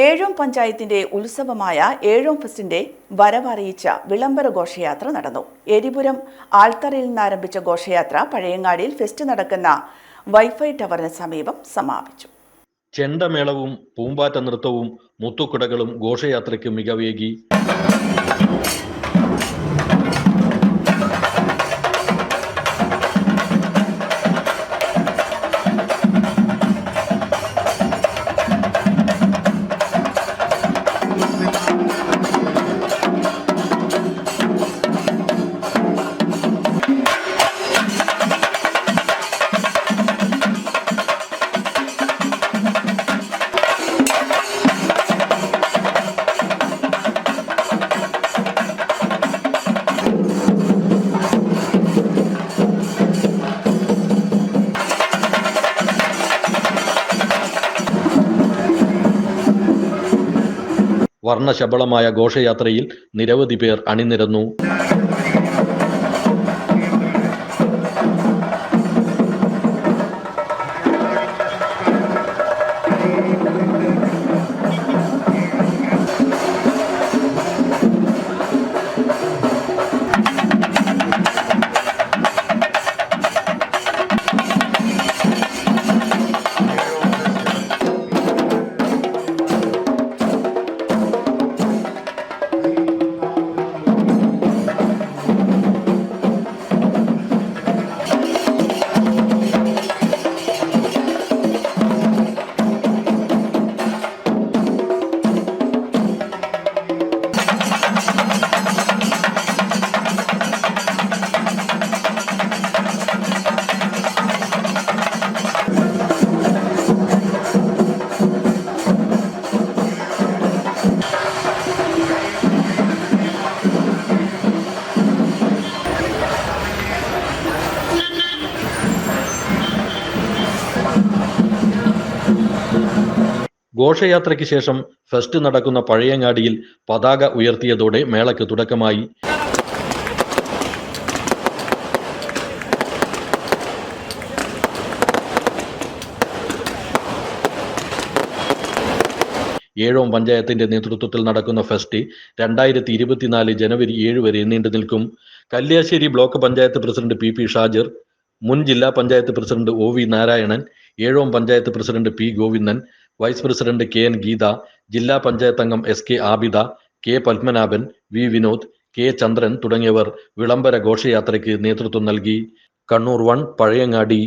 ഏഴോം പഞ്ചായത്തിന്റെ ഉത്സവമായ ഏഴോം ഫെസ്റ്റിന്റെ വരവറിയിച്ച വിളംബര ഘോഷയാത്ര നടന്നു. എരിപുരം ആൽത്തറയിൽ നിന്നാരംഭിച്ച ഘോഷയാത്ര പഴയങ്ങാടിയിൽ ഫെസ്റ്റ് നടക്കുന്ന വൈഫൈ ടവറിന് സമീപം സമാപിച്ചു. ചെണ്ടമേളവും പൂമ്പാറ്റ നൃത്തവും മുത്തുക്കുടകളും ഘോഷയാത്രയ്ക്ക് മികവേകി. വർണ്ണശബളമായ ഘോഷയാത്രയിൽ നിരവധി പേർ അണിനിരന്നു. ഘോഷയാത്രയ്ക്ക് ശേഷം ഫെസ്റ്റ് നടക്കുന്ന പഴയങ്ങാടിയിൽ പതാക ഉയർത്തിയതോടെ മേളയ്ക്ക് തുടക്കമായി. ഏഴോം പഞ്ചായത്തിന്റെ നേതൃത്വത്തിൽ നടക്കുന്ന ഫെസ്റ്റ് 2024 ജനുവരി 7 വരെ നീണ്ടു നിൽക്കും. Kalliasseri block panchayat president P Shajir, മുൻ ജില്ലാ panchayat president O V Narayanan, Ezhome panchayat president P Govindan, vice president KN Geetha, ജില്ലാ പഞ്ചായത്ത് അംഗം SK Abida, K Padmanabhan, V Vinod, K Chandran തുടങ്ങിയവർ വിളംബര ഘോഷയാത്രയ്ക്ക് നേതൃത്വം നൽകി. കണ്ണൂർ 1 പഴയങ്ങാടി.